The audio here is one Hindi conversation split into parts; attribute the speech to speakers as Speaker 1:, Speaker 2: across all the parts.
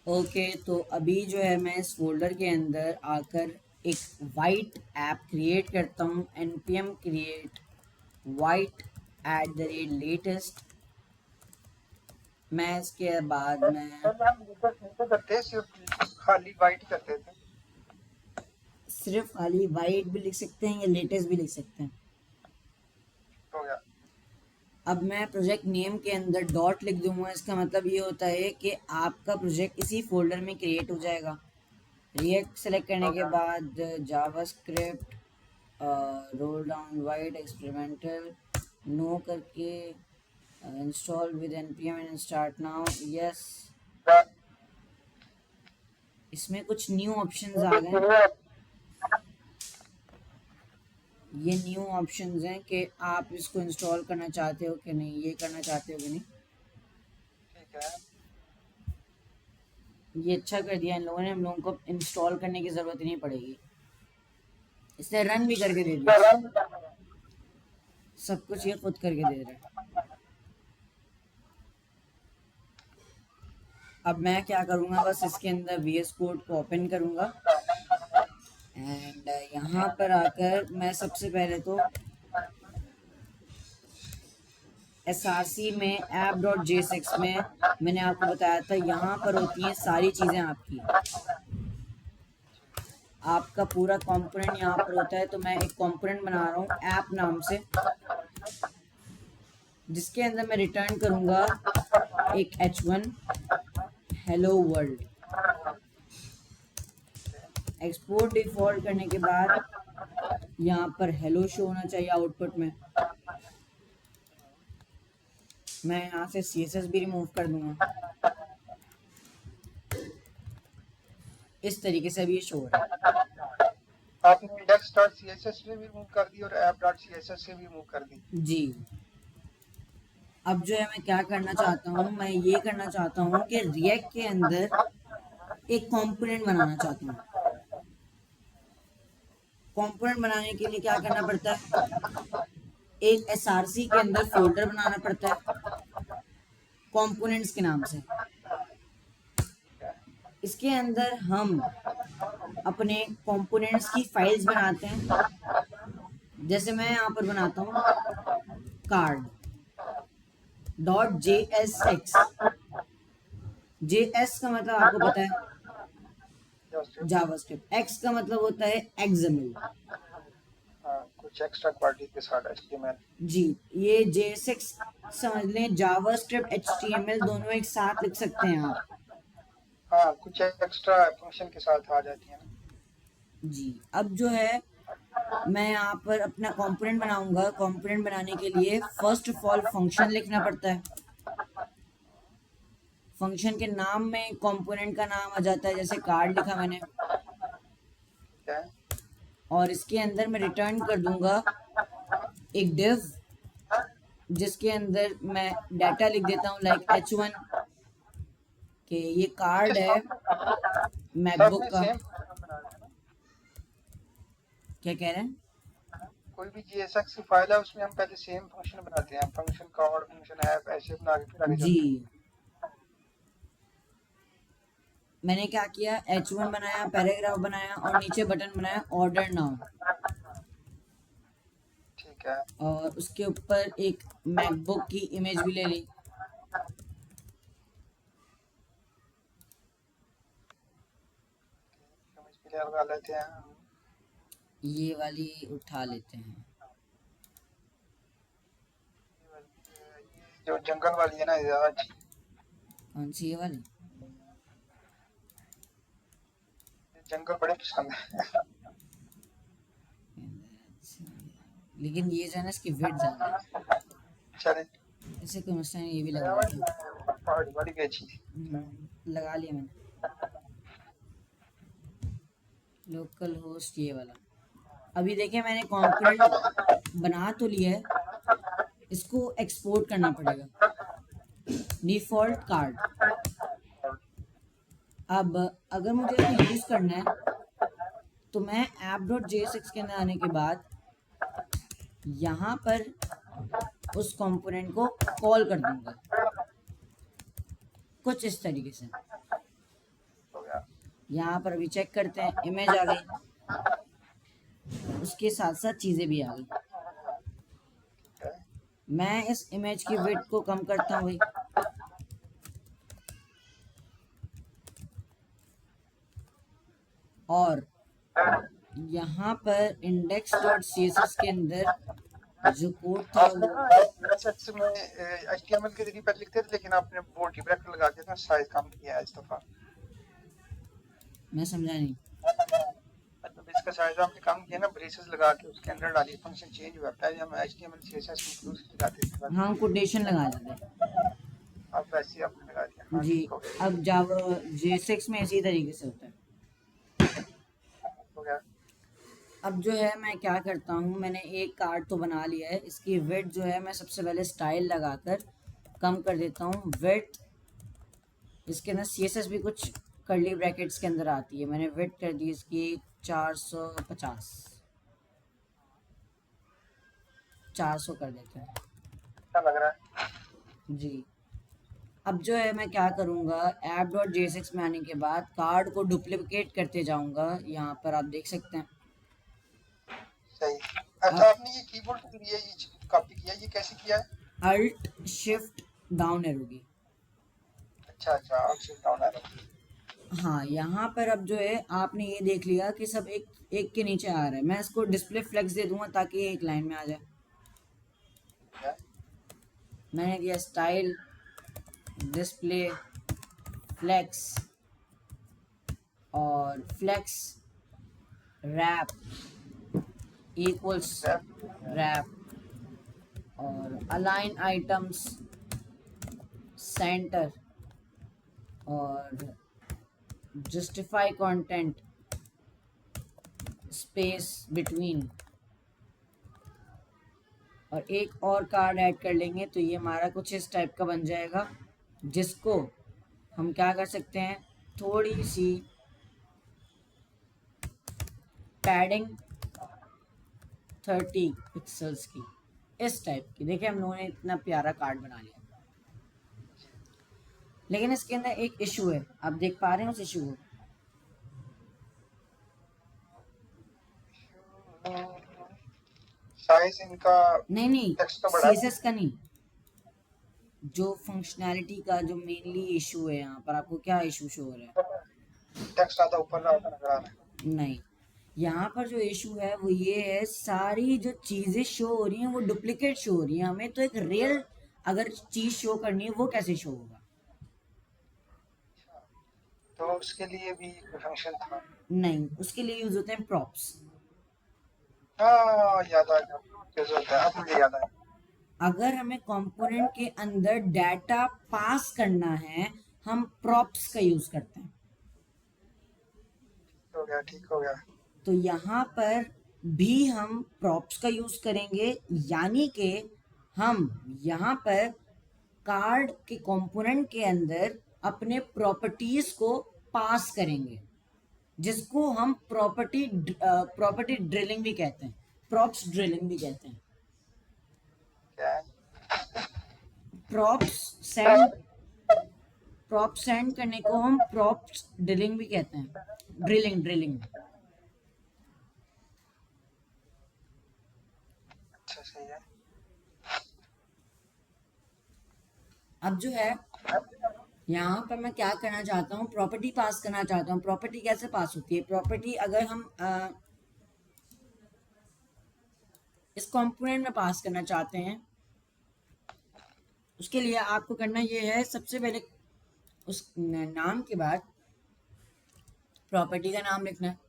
Speaker 1: ओके, तो अभी जो है मैं इस फोल्डर के अंदर आकर एक वाइट ऐप क्रिएट करता हूँ, npm create वाइट @latest। मैं इसके बाद मैं
Speaker 2: पहले हम लेटेस्ट नहीं करते, सिर्फ खाली वाइट करते थे।
Speaker 1: सिर्फ खाली वाइट भी लिख सकते हैं या लेटेस्ट भी लिख सकते हैं।
Speaker 2: हो गया।
Speaker 1: अब मैं प्रोजेक्ट नेम के अंदर डॉट लिख दूंगा, इसका मतलब ये होता है कि आपका प्रोजेक्ट इसी फोल्डर में क्रिएट हो जाएगा। रिएक्ट सेलेक्ट करने
Speaker 2: हो
Speaker 1: के
Speaker 2: गया।
Speaker 1: बाद JavaScript roll down wide experimental no करके install with npm and start now. Yes, इसमें कुछ न्यू ऑप्शंस आ गए। ये न्यू ऑप्शंस हैं कि आप इसको इंस्टॉल करना चाहते हो कि नहीं, ये करना चाहते हो कि नहीं।
Speaker 2: ठीक है।
Speaker 1: ये अच्छा कर दिया इन लोगों ने, हम लोगों को इंस्टॉल करने की ज़रूरत ही नहीं पड़ेगी। इसने रन भी करके दे दिया, सब कुछ ये खुद करके दे रहा है। अब मैं क्या करूँगा, बस इसके अंदर VS कोड को ओपन करूँगा एंड यहाँ पर आकर मैं सबसे पहले तो SRC में app.jsx में मैंने आपको बताया था, यहाँ पर होती हैं सारी चीज़ें आपकी। आपका पूरा कंपोनेंट यहाँ पर होता है, तो मैं एक कंपोनेंट बना रहा हूँ ऐप नाम से, जिसके अंदर मैं रिटर्न करूँगा एक h1 hello world. Export default करने के बाद यहाँ पर हेलो शो होना चाहिए आउटपुट में। मैं यहाँ से CSS भी रिमूव कर दूंगा। इस तरीके से अभी ये शो हो रहा है।
Speaker 2: आपने index.css से भी मूव कर दी और app.css से भी मूव कर दी।
Speaker 1: जी, अब जो है मैं क्या करना चाहता हूँ, मैं ये करना चाहता हूँ कि रिएक्ट के अंदर एक कंपोनेंट बनाना चाहता हूँ। कंपोनेंट बनाने के लिए क्या करना पड़ता है, एक SRC के अंदर फोल्डर बनाना पड़ता है कंपोनेंट्स के नाम से। इसके अंदर हम अपने कंपोनेंट्स की फाइल्स बनाते हैं। जैसे मैं यहाँ पर बनाता हूँ कार्ड .jsx। JS का मतलब आपको पता है जावास्क्रिप्ट, X का मतलब होता है XML।
Speaker 2: हाँ, कुछ एक्स्ट्रा क्वालिटी के साथ HTML।
Speaker 1: जी, ये JSX समझ लें, जावास्क्रिप्ट HTML दोनों एक साथ लिख सकते हैं आप।
Speaker 2: हाँ, कुछ एक्स्ट्रा फंक्शन के साथ आ जाती है ना।
Speaker 1: जी, अब जो है मैं यहाँ पर अपना कंपोनेंट बनाऊंगा। कंपोनेंट बनाने के लिए फर्स्ट ऑफ ऑल फंक्शन लिखना पड़ता है। फंक्शन के नाम में कंपोनेंट का नाम आ जाता है, जैसे कार्ड लिखा मैंने,
Speaker 2: ठीक है।
Speaker 1: और इसके अंदर मैं रिटर्न कर दूंगा एक डिव, जिसके अंदर मैं डाटा लिख देता हूँ लाइक h1 कि ये कार्ड
Speaker 2: देखिए
Speaker 1: है
Speaker 2: सब
Speaker 1: मैकबुक
Speaker 2: में
Speaker 1: का।
Speaker 2: सेम फंक्शन बना रहे हैं ना।
Speaker 1: क्या कह रहे हैं?
Speaker 2: कोई भी JSX की फाइल है उसमें हम पहले सेम फंक्शन बनाते हैं, फंक्शन कॉल, फंक्शन ऐप, ऐसे बना के फिर आगे
Speaker 1: जी,
Speaker 2: चलते हैं।
Speaker 1: मैंने क्या किया, h1 बनाया, पैराग्राफ बनाया और नीचे बटन बनाया ऑर्डर नाउ,
Speaker 2: ठीक है।
Speaker 1: और उसके ऊपर एक मैकबुक की इमेज भी ले ली।
Speaker 2: समझ के लिए लगा लेते हैं।
Speaker 1: ये वाली उठा लेते हैं।
Speaker 2: ये जो जंगल वाली है ना, ये ज्यादा अच्छी।
Speaker 1: कौन सी ये वाली?
Speaker 2: जंगल बड़े पसंद है।
Speaker 1: लेकिन ये जो है ना, इसकी वेट ज़्यादा है।
Speaker 2: चले।
Speaker 1: ऐसे कोई मसला नहीं, ये भी लगा लेते हैं।
Speaker 2: पहाड़ी वाली भी अच्छी थी।
Speaker 1: लगा लिया मैंने। लोकल होस्ट ये वाला। अभी देखिए मैंने कंपोनेंट बना तो लिया है, इसको एक्सपोर्ट करना पड़ेगा डिफ़ॉल्ट कार्ड। अब अगर मुझे इसको यूज़ करना है तो मैं app.jsx के अंदर आने के बाद यहाँ पर उस कंपोनेंट को कॉल कर दूंगा कुछ इस तरीके से। यहाँ पर अभी चेक करते हैं, इमेज आ गई, उसके साथ साथ चीज़ें भी आ गई।
Speaker 2: ठीक है।
Speaker 1: मैं इस इमेज की विड्थ को कम करता हूँ भाई, और यहाँ पर index.css के अंदर जो कोड था
Speaker 2: आपने
Speaker 1: वो,
Speaker 2: ना CSS में HTML के जरिए पहले लिखते थे, लेकिन आपने बोल्ड ब्रैकेट लगा के ना साइज कम किया है इस दफा।
Speaker 1: मैं समझा नहीं।
Speaker 2: मतलब इसका साइज आपने कम किया ना, ब्रेसेस लगा के उसके अंदर डाली, फंक्शन चेंज हुआ। पहले हम HTML CSS इंक्लूसिव लगाते थे बस।
Speaker 1: हाँ, कोटेशन लगा देते हैं।
Speaker 2: अब वैसे ही आपने लगा दिया। हाँ
Speaker 1: जी,
Speaker 2: ठीक हो गया।
Speaker 1: अब जावा JSX में इसी तरीके से होता है।
Speaker 2: हो गया।
Speaker 1: अब जो है मैं क्या करता हूँ, मैंने एक कार्ड तो बना लिया है, इसकी विड्थ जो है मैं सबसे पहले स्टाइल लगाकर कम कर देता हूँ विड्थ। इसके अंदर CSS भी कुछ कर्ली ब्रैकेट्स के अंदर आती है, मैंने विड्थ कर दी इसकी 450, 400 कर देते हैं
Speaker 2: अच्छा लग रहा है।
Speaker 1: जी। अब जो है मैं क्या करूँगा, app.jsx में आने के बाद कार्ड को डुप्लीकेट करते जाऊँगा, यहाँ पर आप देख सकते हैं।
Speaker 2: सही।
Speaker 1: अब
Speaker 2: अच्छा, आपने ये कीबोर्ड के लिए ये कॉपी किया, ये कैसे किया है?
Speaker 1: अल्ट शिफ्ट डाउन एरो की।
Speaker 2: अच्छा अच्छा, आप शिफ्ट डाउन है।
Speaker 1: हाँ, यहाँ पर अब जो है आपने ये देख लिया कि सब एक एक के नीचे आ रहा है, मैं इसको डिस्प्ले फ्लेक्स दे दूंगा ताकि ये एक लाइन में आ जाए।
Speaker 2: ठीक है।
Speaker 1: मैंने दिया स्टाइल डिस्प्ले फ्लेक्स और फ्लेक्स रैप इक्वल्स रैप और अलाइन आइटम्स सेंटर और जस्टिफाई कंटेंट स्पेस बिटवीन, और एक और कार्ड ऐड कर लेंगे तो ये हमारा कुछ इस टाइप का बन जाएगा, जिसको हम क्या कर सकते हैं, थोड़ी सी पैडिंग 30 पिक्सल्स की, इस टाइप की। देखिए हम लोगों ने इतना प्यारा कार्ड बना लिया, लेकिन इसके अंदर एक इशू है, आप देख पा रहे हैं उस इशू को?
Speaker 2: साइज इनका
Speaker 1: नहीं नहीं,
Speaker 2: टेक्स्ट तो बड़ा है।
Speaker 1: CSS का नहीं, जो फंक्शनैलिटी का जो मेनली इशू है यहाँ पर, आपको क्या इशू शो हो रहा है?
Speaker 2: टेक्स्ट आधा ऊपर नजर आ रहा है।
Speaker 1: नहीं, यहाँ पर जो इशू है वो ये है, सारी जो चीज़ें शो हो रही हैं वो डुप्लीकेट शो हो रही हैं, हमें तो एक रियल अगर चीज़ शो करनी है वो कैसे शो होगा?
Speaker 2: तो उसके लिए भी कोई फंक्शन था?
Speaker 1: नहीं, उसके लिए यूज होते हैं प्रॉप्स।
Speaker 2: हाँ, याद आ गया। कैसे होता है, अब मुझे याद आया।
Speaker 1: अगर हमें कंपोनेंट के अंदर डाटा पास करना है, हम प्रॉप्स का यूज करते हैं।
Speaker 2: ठीक हो गया, ठीक हो गया।
Speaker 1: तो यहाँ पर भी हम प्रॉप्स का यूज करेंगे, यानी कि हम यहाँ पर कार्ड के कंपोनेंट के अंदर अपने प्रॉपर्टीज को पास करेंगे, जिसको हम प्रॉपर्टी ड्रिलिंग भी कहते हैं, प्रॉप्स ड्रिलिंग भी कहते हैं।
Speaker 2: क्या है?
Speaker 1: प्रॉप्स सेंड प्रॉप सेंड करने को हम प्रॉप्स ड्रिलिंग भी कहते हैं, ड्रिलिंग।
Speaker 2: अच्छा, सही है।
Speaker 1: अब जो है यहाँ पर मैं क्या करना चाहता हूँ, प्रॉपर्टी पास करना चाहता हूँ। प्रॉपर्टी कैसे पास होती है? प्रॉपर्टी अगर हम इस कंपोनेंट में पास करना चाहते हैं, उसके लिए आपको करना ये है, सबसे पहले उस नाम के बाद प्रॉपर्टी का नाम लिखना है।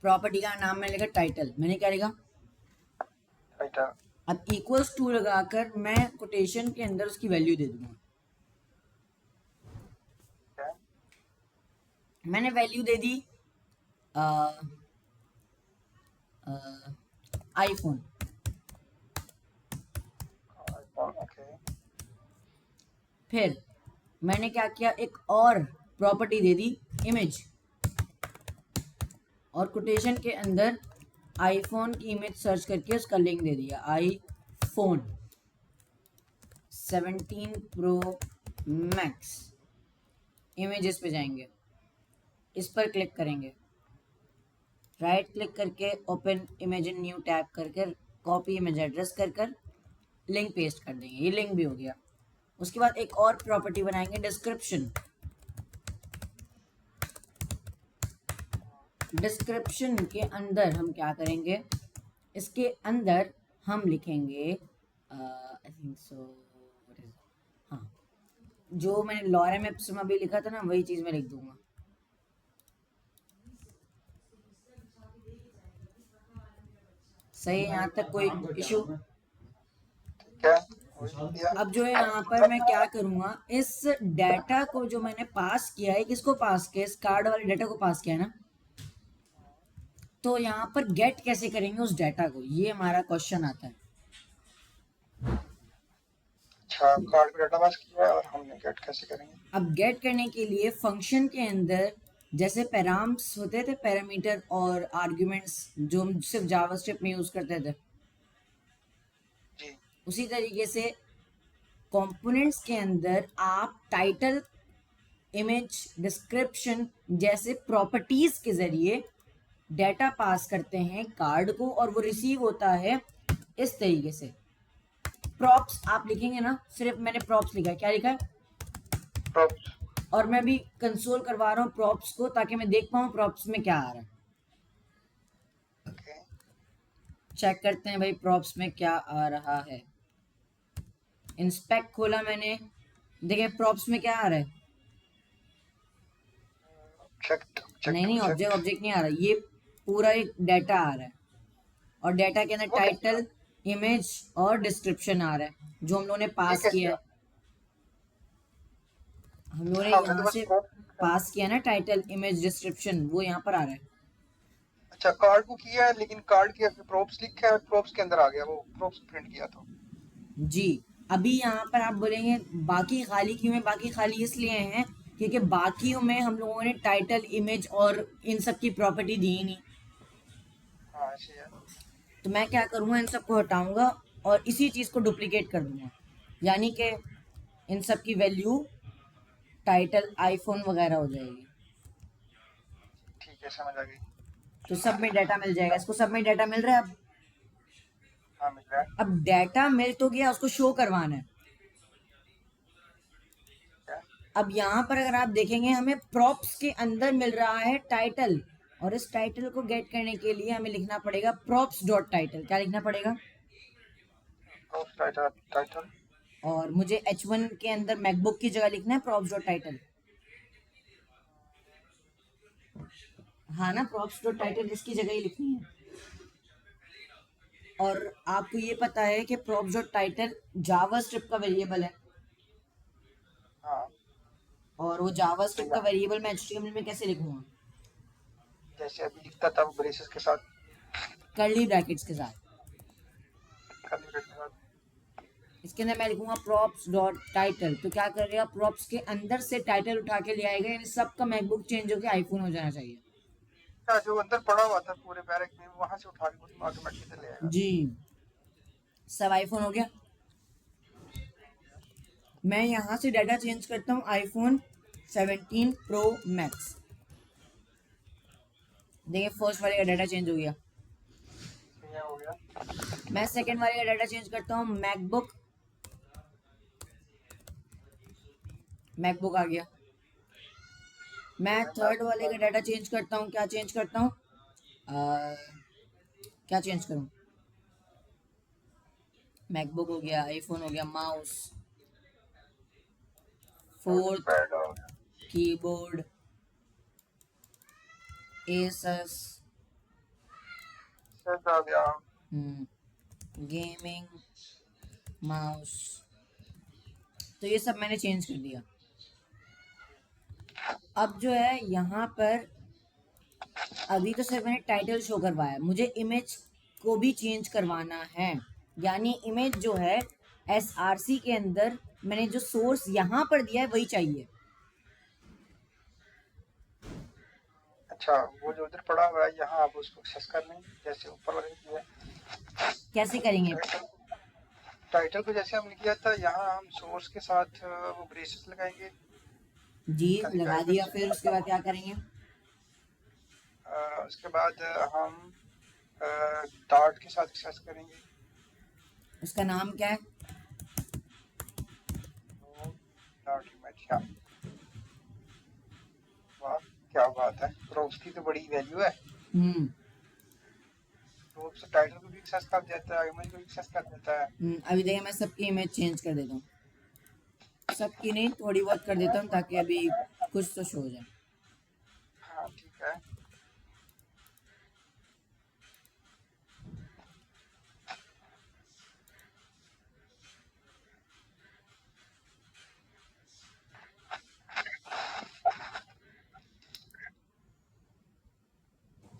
Speaker 1: प्रॉपर्टी का नाम मैंने लिखा टाइटल, मैंने क्या लिखा?
Speaker 2: टाइटल।
Speaker 1: अब इक्वल्स टू लगाकर मैं कोटेशन के अंदर उसकी वैल्यू दे दूंगा।
Speaker 2: क्या है?
Speaker 1: मैंने वैल्यू दे दी आईफोन।
Speaker 2: ओके।
Speaker 1: फिर मैंने क्या किया, एक और प्रॉपर्टी दे दी इमेज, और कोटेशन के अंदर आईफोन की इमेज सर्च करके उसका लिंक दे दिया, आईफोन 17 प्रो मैक्स इमेजेस पे जाएंगे, इस पर क्लिक करेंगे, राइट क्लिक करके open image in new tab करके कॉपी इमेज एड्रेस कर लिंक पेस्ट कर देंगे। ये लिंक भी हो गया। उसके बाद एक और प्रॉपर्टी बनाएंगे, डिस्क्रिप्शन। डिस्क्रिप्शन के अंदर हम क्या करेंगे, इसके अंदर हम लिखेंगे आई थिंक सो, हाँ, जो मैंने लॉरेम एप्स में अभी लिखा था ना, वही चीज़ मैं लिख दूंगा। सही है, यहाँ तक कोई इशू?
Speaker 2: ठीक है, वही लिख दिया।
Speaker 1: अब जो है यहाँ पर मैं क्या करूँगा, इस डाटा को जो मैंने पास किया है, किसको पास किया, इस कार्ड वाले डाटा को पास किया है ना, तो यहाँ पर गेट कैसे करेंगे उस डाटा को, ये हमारा क्वेश्चन आता है।
Speaker 2: अच्छा, कार्ड का डाटा पास किया है और हमने गेट कैसे करेंगे?
Speaker 1: अब गेट करने के लिए फंक्शन के अंदर जैसे पैराम्स होते थे, पैरामीटर और आर्ग्यूमेंट्स, जो हम सिर्फ जावास्क्रिप्ट में यूज करते थे,
Speaker 2: जी।
Speaker 1: उसी तरीके से कंपोनेंट्स के अंदर आप टाइटल, इमेज, डिस्क्रिप्शन जैसे प्रॉपर्टीज के जरिए डाटा पास करते हैं कार्ड को, और वो रिसीव होता है इस तरीके से। प्रॉप्स आप लिखेंगे ना, सिर्फ मैंने प्रॉप्स लिखा है, क्या लिखा है,
Speaker 2: प्रॉप्स।
Speaker 1: और मैं भी कंसोल करवा रहा हूँ प्रॉप्स को, ताकि मैं देख पाऊँ प्रॉप्स में क्या आ रहा है।
Speaker 2: ओके,
Speaker 1: चेक करते हैं भाई प्रॉप्स में क्या आ रहा है। इंस्पेक्ट खोला मैंने, देखिए प्रॉप्स में क्या आ रहा है, नहीं ऑब्जेक्ट ऑब्जेक्ट नहीं आ रहा, ये पूरा एक डाटा आ रहा है, और डाटा के अंदर
Speaker 2: वो कैसे
Speaker 1: टाइटल, इमेज और डिस्क्रिप्शन आ रहा है, जो हम लोगों ने
Speaker 2: ये
Speaker 1: पास
Speaker 2: कैसे
Speaker 1: किया
Speaker 2: आ?
Speaker 1: है। हम लोगों ने
Speaker 2: हमने तो
Speaker 1: यहाँ
Speaker 2: बस
Speaker 1: से
Speaker 2: प्रॉप्स।
Speaker 1: पास किया ना, टाइटल, इमेज, डिस्क्रिप्शन, वो यहाँ पर आ रहा है।
Speaker 2: अच्छा, कार्ड को किया है, लेकिन कार्ड के प्रॉप्स लिखा है, प्रॉप्स के अंदर आ गया, वो प्रॉप्स प्रिंट किया तो।
Speaker 1: जी, अभी यहाँ पर आप बोलेंगे बाकी खाली क्यों है, बाकी खाली इसलिए हैं क्योंकि बाकियों में हम लोगों ने टाइटल, इमेज और इन सब की प्रॉपर्टी दी ही नहीं।
Speaker 2: हाँ, ऐसे है।
Speaker 1: तो मैं क्या करूँगा, इन सबको हटाऊंगा और इसी चीज़ को डुप्लीकेट कर दूंगा, यानी कि इन सब की वैल्यू टाइटल, आईफोन वगैरह हो जाएगी।
Speaker 2: ठीक है, समझ आ गई।
Speaker 1: तो सब में डाटा मिल जाएगा, इसको सब में डाटा मिल रहा है। अब
Speaker 2: हाँ, मिल रहा है।
Speaker 1: अब डाटा मिल तो गया, उसको शो करवाना है।
Speaker 2: ठीक है।
Speaker 1: अब यहाँ पर अगर आप देखेंगे, हमें प्रॉप्स के अंदर मिल रहा है टाइटल, और इस टाइटल को गेट करने के लिए हमें लिखना पड़ेगा प्रॉप्स डॉट टाइटल। क्या लिखना पड़ेगा,
Speaker 2: प्रॉप्स टाइटल टाइटल।
Speaker 1: और मुझे H1 के अंदर मैकबुक की जगह लिखना है प्रॉप्स डॉट टाइटल। हाँ ना, प्रॉप्स डॉट टाइटल इसकी जगह ही लिखनी है। और आपको ये पता है कि प्रॉप्स डॉट टाइटल जावास्क्रिप्ट का वेरिएबल है,
Speaker 2: हाँ,
Speaker 1: और वो
Speaker 2: तो
Speaker 1: जावास्क्रिप्ट का
Speaker 2: यहाँ
Speaker 1: वेरिएबल मैं HTML में कैसे लिखूंगा,
Speaker 2: जैसे अभी लिखता था ब्रेसेस के साथ,
Speaker 1: कर्ली ब्रैकेट्स के साथ।
Speaker 2: कर्ली ब्रैकेट के साथ।
Speaker 1: इसके अंदर मैं लिखूंगा प्रॉप्स डॉट टाइटल, तो क्या करेगा, प्रॉप्स के अंदर से टाइटल उठा के ले आएगा, यानी सबका मैकबुक चेंज होकर आईफोन हो जाना चाहिए।
Speaker 2: अच्छा, जो अंदर पड़ा हुआ था पूरे बैरक में, वहां से उठा के उसमें ऑटोमेटिक ले आएगा।
Speaker 1: जी, सब आईफोन हो गया। मैं यहाँ से डाटा चेंज करता हूँ आईफोन 17 प्रो मैक्स। देखिए फर्स्ट वाले का डाटा चेंज हो गया।
Speaker 2: ये हो गया।
Speaker 1: मैं सेकंड वाले का डाटा चेंज करता हूँ मैकबुक, मैकबुक आ गया। मैं थर्ड वाले का डाटा चेंज करता हूँ, क्या चेंज करता हूँ, क्या चेंज करूँ, मैकबुक हो गया, आईफोन हो गया, माउस, फोर्थ
Speaker 2: पैड हो गया।
Speaker 1: कीबोर्ड, एसस,
Speaker 2: सेट आ गया।
Speaker 1: Gaming mouse. तो ये सब मैंने चेंज कर दिया। अब जो है यहाँ पर अभी तो सिर्फ मैंने टाइटल शो करवाया, मुझे इमेज को भी चेंज करवाना है, यानी इमेज जो है SRC के अंदर मैंने जो सोर्स यहाँ पर दिया है वही चाहिए।
Speaker 2: अच्छा, वो जो उधर पड़ा हुआ है यहाँ आप उसको एक्सेस कर लें, जैसे ऊपर वाले में किया
Speaker 1: कैसे करेंगे,
Speaker 2: टाइटल। टाइटल को जैसे हमने किया था, यहाँ हम सोर्स के साथ वो ब्रेसेस लगाएंगे।
Speaker 1: जी
Speaker 2: कल
Speaker 1: लगा
Speaker 2: का
Speaker 1: दिया, फिर उसके बाद क्या करेंगे?
Speaker 2: उसके बाद हम डार्ट के साथ एक्सरसाइज करेंगे।
Speaker 1: उसका नाम क्या है?
Speaker 2: तो डार्ट इमेज, क्या वाह, क्या बात है, प्रोप्स की तो बड़ी वैल्यू है।
Speaker 1: हम्म।
Speaker 2: प्रोप्स टाइटल को भी एक्सेस कर देता है, इमेज को भी एक्सेस कर देता है।
Speaker 1: अभी देखिए मैं सबकी इमेज चेंज कर देता हूँ, सबकी नहीं थोड़ी बहुत कर देता हूँ ताकि अभी कुछ तो शो हो जाए।
Speaker 2: हाँ ठीक है।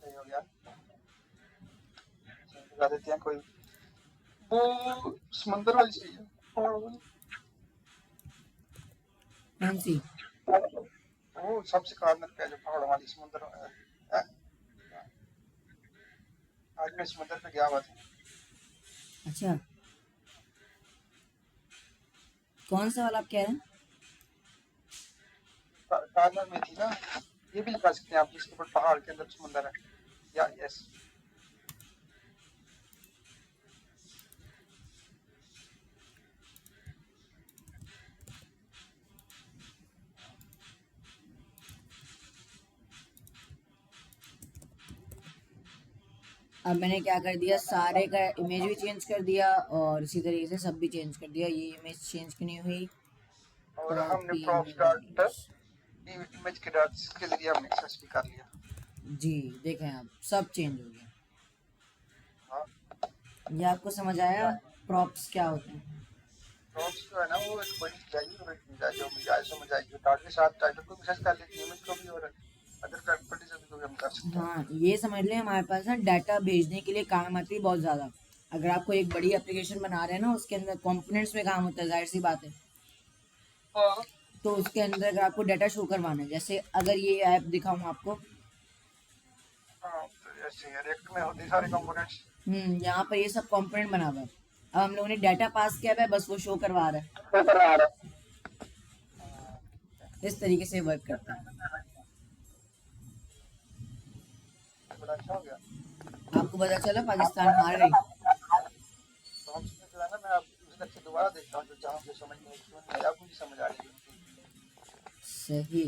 Speaker 2: सही हो गया। लगा देते हैं कोई, वो समंदर वाली चाहिए। और
Speaker 1: कौन सी?
Speaker 2: वो सबसे कॉर्नर पे है जो पहाड़ों वाली समुंदर आज मैं समुंदर पे गया हुआ था।
Speaker 1: अच्छा, कौन सा वाला आप कह रहे हैं?
Speaker 2: कॉर्नर में थी ना, ये भी लगा सकते हैं आप, जिसके ऊपर पहाड़ के अंदर समुंदर है। या यस।
Speaker 1: अब मैंने क्या कर दिया, सारे का इमेज भी चेंज कर दिया और इसी तरीके से सब भी चेंज कर दिया। ये इमेज चेंज क्यों नहीं हुई?
Speaker 2: और हमने
Speaker 1: copy
Speaker 2: props dot
Speaker 1: image.
Speaker 2: Image के डॉट के जरिए हमने एक्सेस भी कर लिया।
Speaker 1: जी देखें, अब सब चेंज हो गया।
Speaker 2: हाँ।
Speaker 1: ये आपको समझ आया प्रॉप्स क्या होते हैं?
Speaker 2: प्रॉप्स जो है ना, वो एक बड़ी वैल्यू चीज है जो मुझे आज समझ आई, जो डॉट के साथ टाइटल को एक्सेस कर लेती है, इमेज को भी, और अदर प्रॉपर्टीज को भी हम कर सकते हैं।
Speaker 1: हाँ ये समझ लें, हमारे पास ना डाटा भेजने के लिए काम आती है बहुत ज़्यादा। अगर आपको एक बड़ी एप्लीकेशन बना रहे हैं ना, उसके अंदर कंपोनेंट्स में काम होता है, जाहिर सी बात है।
Speaker 2: हाँ।
Speaker 1: तो उसके अंदर अगर आपको डाटा शो करवाना है, जैसे अगर ये ऐप दिखाऊं आपको,
Speaker 2: हाँ, तो जैसे रिएक्ट में होते सारे कंपोनेंट्स।
Speaker 1: यहाँ पर ये सब कंपोनेंट बना हुआ है। अब हम लोगों ने डाटा पास किया हुआ है, बस वो शो करवा रहा है। इस तरीके से वर्क करता है।
Speaker 2: बड़ा अच्छा हो गया।
Speaker 1: आपको पता चला पाकिस्तान हार गई?
Speaker 2: तो हम इसमें जो है ना, मैं अब उस तक से दोबारा देखता हूँ जो जहाँ मुझे समझ में नहीं आई, अब मुझे समझ आ रही है उनकी।
Speaker 1: सही।